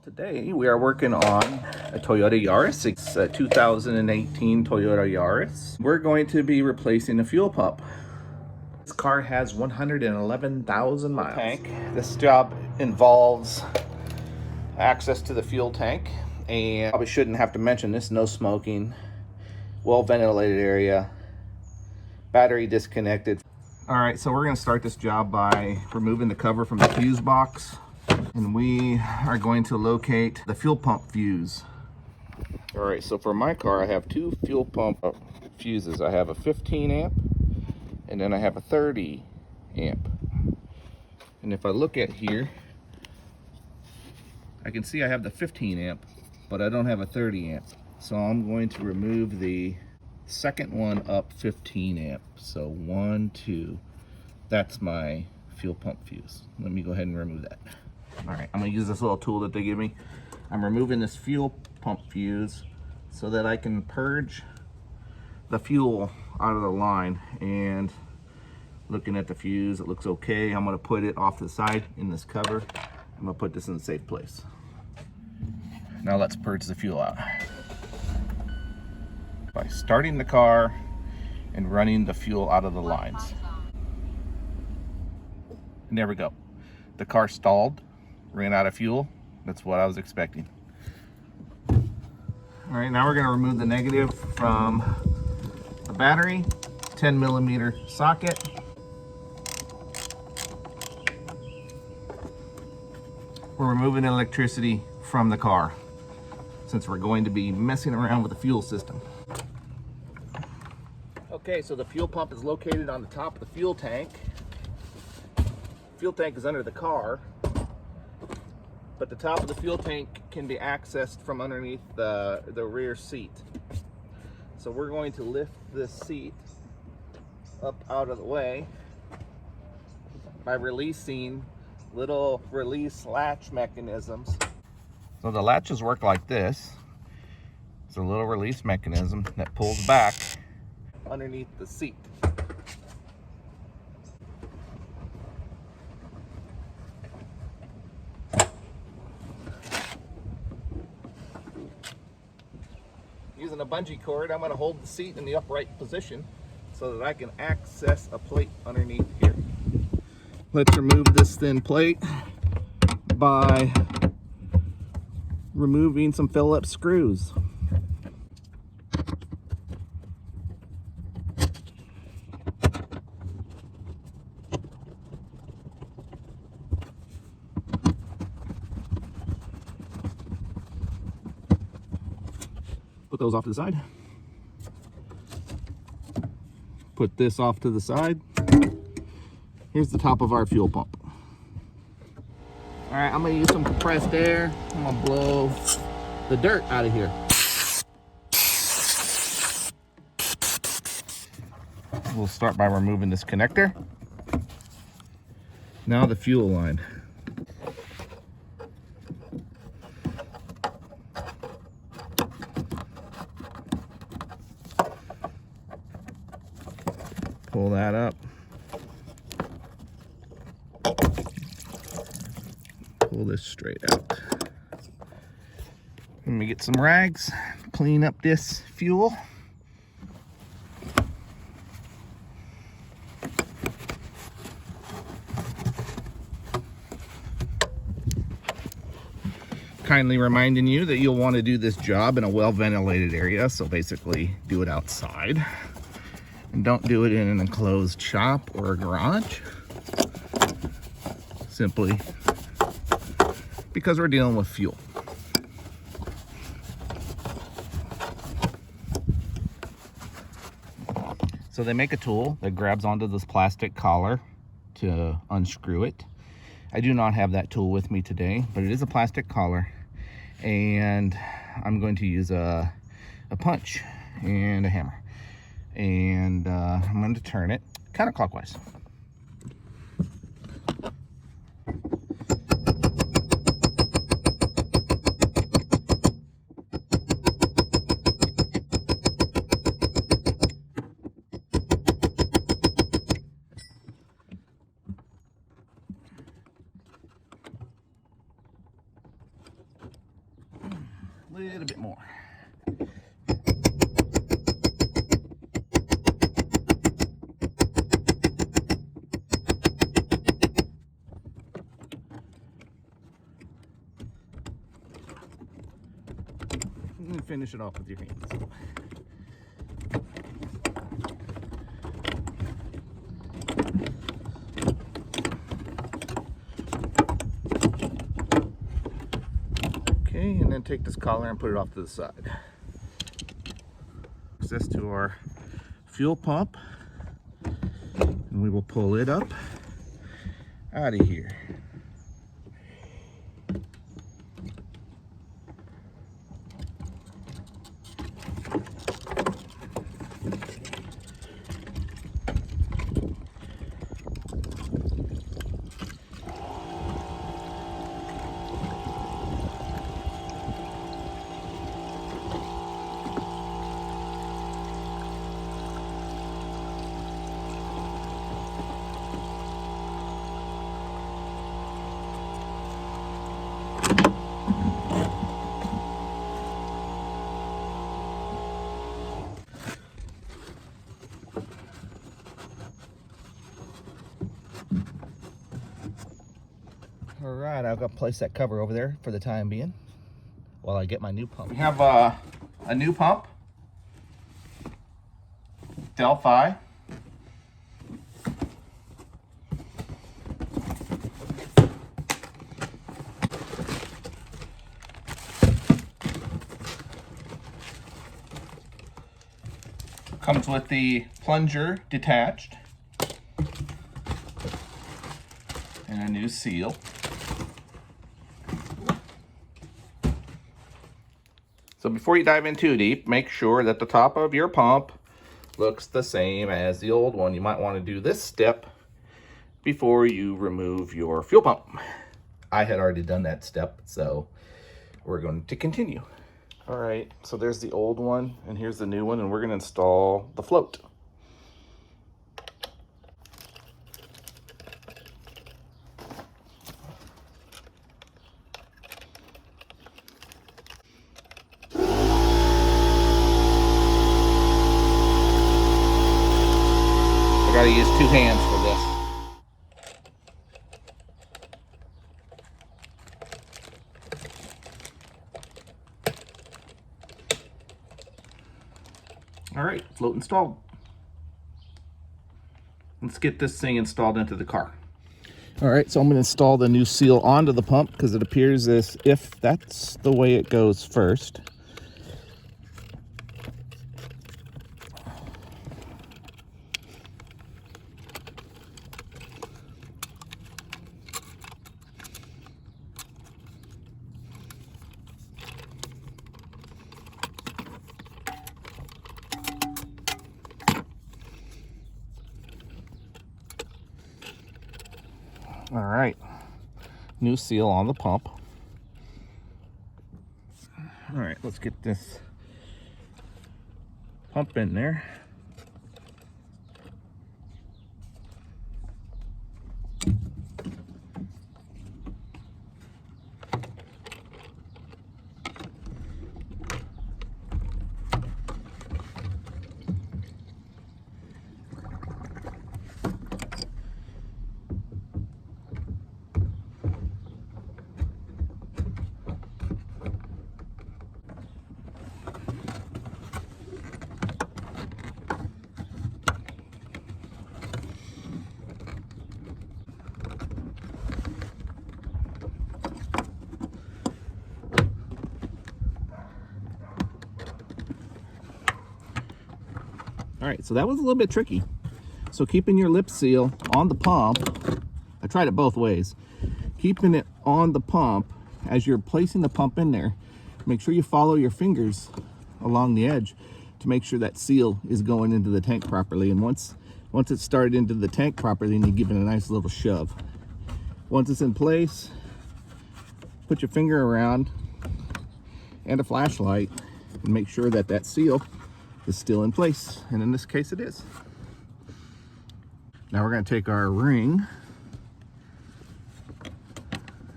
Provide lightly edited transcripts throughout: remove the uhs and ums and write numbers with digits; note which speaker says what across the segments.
Speaker 1: Today we are working on a Toyota Yaris. It's a 2018 Toyota Yaris. We're going to be replacing the fuel pump. This car has 111,000 miles. Tank. This job involves access to the fuel tank, and probably shouldn't have to mention this: no smoking, well ventilated area, battery disconnected. All right, so we're going to start this job by removing the cover from the fuse box. And we are going to locate the fuel pump fuse. All right, so for my car, I have two fuel pump fuses. I have a 15 amp, and then I have a 30 amp. And if I look at here, I can see I have the 15 amp, but I don't have a 30 amp. So I'm going to remove the second one up 15 amp. So 1, 2, that's my fuel pump fuse. Let me go ahead and remove that. All right, I'm gonna use this little tool that they give me. I'm removing this fuel pump fuse so that I can purge the fuel out of the line. And looking at the fuse, it looks okay. I'm gonna put it off to the side in this cover. I'm gonna put this in a safe place. Now let's purge the fuel out by starting the car and running the fuel out of the lines. And there we go. The car stalled. Ran out of fuel. That's what I was expecting. All right, now we're going to remove the negative from the battery, 10mm socket. We're removing electricity from the car since we're going to be messing around with the fuel system. Okay, so the fuel pump is located on the top of the fuel tank. Fuel tank is under the car, but the top of the fuel tank can be accessed from underneath the rear seat. So we're going to lift this seat up out of the way by releasing little release latch mechanisms. So the latches work like this. It's a little release mechanism that pulls back underneath the seat. Using a bungee cord, I'm going to hold the seat in the upright position so that I can access a plate underneath here. Let's remove this thin plate by removing some Phillips screws. Put those off to the side. Put this off to the side. Here's the top of our fuel pump. All right, I'm gonna use some compressed air. I'm gonna blow the dirt out of here. We'll start by removing this connector. Now the fuel line. Pull that up. Pull this straight out. Let me get some rags, clean up this fuel. Kindly reminding you that you'll want to do this job in a well-ventilated area, so basically do it outside. And don't do it in an enclosed shop or a garage, simply because we're dealing with fuel. So they make a tool that grabs onto this plastic collar to unscrew it. I do not have that tool with me today, but it is a plastic collar, and I'm going to use a punch and a hammer. And I'm going to turn it counterclockwise. A little bit more. And then finish it off with your hands. Okay, and then take this collar and put it off to the side. Access to our fuel pump, and we will pull it up out of here. All right, I've got to place that cover over there for the time being while I get my new pump. We have a new pump, Delphi. Comes with the plunger detached and a new seal. So before you dive in too deep, make sure that the top of your pump looks the same as the old one. You might want to do this step before you remove your fuel pump. I had already done that step, so we're going to continue. All right, so there's the old one, and here's the new one, and we're going to install the float. I got to use 2 hands for this. All right, float installed. Let's get this thing installed into the car. All right, so I'm going to install the new seal onto the pump because it appears as if that's the way it goes first. All right, new seal on the pump. All right, let's get this pump in there. All right, so that was a little bit tricky. So keeping your lip seal on the pump, I tried it both ways. Keeping it on the pump as you're placing the pump in there, make sure you follow your fingers along the edge to make sure that seal is going into the tank properly. And once it's started into the tank properly, then you give it a nice little shove. Once it's in place, put your finger around and a flashlight and make sure that that seal is still in place, and in this case it is. Now we're going to take our ring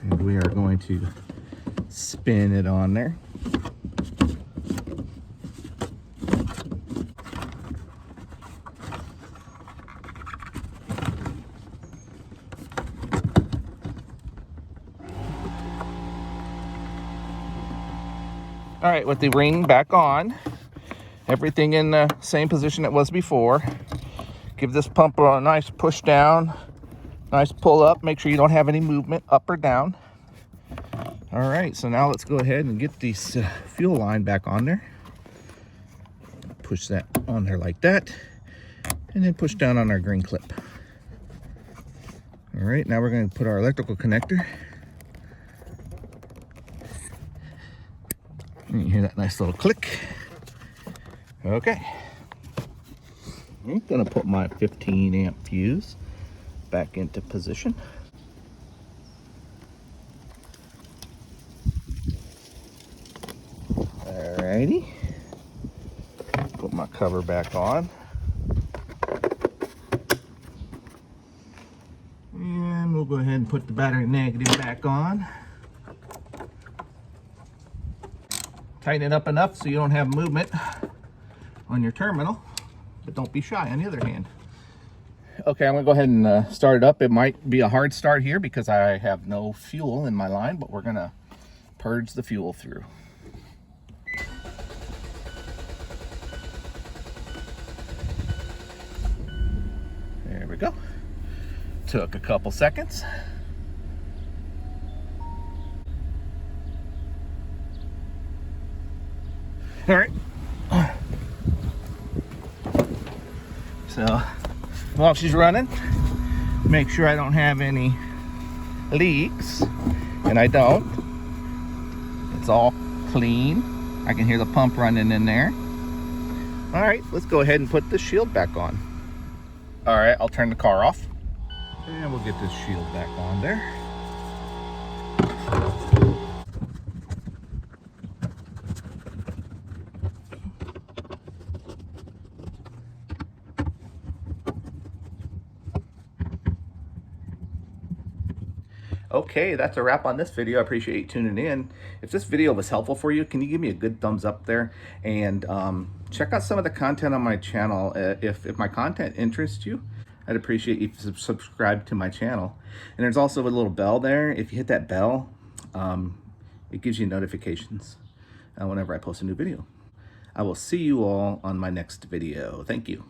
Speaker 1: and we are going to spin it on there. All right, with the ring back on, everything in the same position it was before. Give this pump a nice push down, nice pull up. Make sure you don't have any movement up or down. All right, so now let's go ahead and get this fuel line back on there. Push that on there like that, and then push down on our green clip. All right, now we're going to put our electrical connector. And you hear that nice little click. Okay. I'm going to put my 15 amp fuse back into position. Alrighty. Put my cover back on. And we'll go ahead and put the battery negative back on. Tighten it up enough so you don't have movement on your terminal, but don't be shy on the other hand. Okay, I'm gonna go ahead and start it up. It might be a hard start here because I have no fuel in my line, but we're gonna purge the fuel through. There we go. Took a couple seconds. All right. So while she's running, make sure I don't have any leaks, and I don't. It's all clean. I can hear the pump running in there. All right, let's go ahead and put the shield back on. All right, I'll turn the car off. And we'll get this shield back on there. Okay, that's a wrap on this video. I appreciate you tuning in. If this video was helpful for you, can you give me a good thumbs up there? And check out some of the content on my channel. If my content interests you, I'd appreciate you to subscribe to my channel. And there's also a little bell there. If you hit that bell, it gives you notifications whenever I post a new video. I will see you all on my next video. Thank you.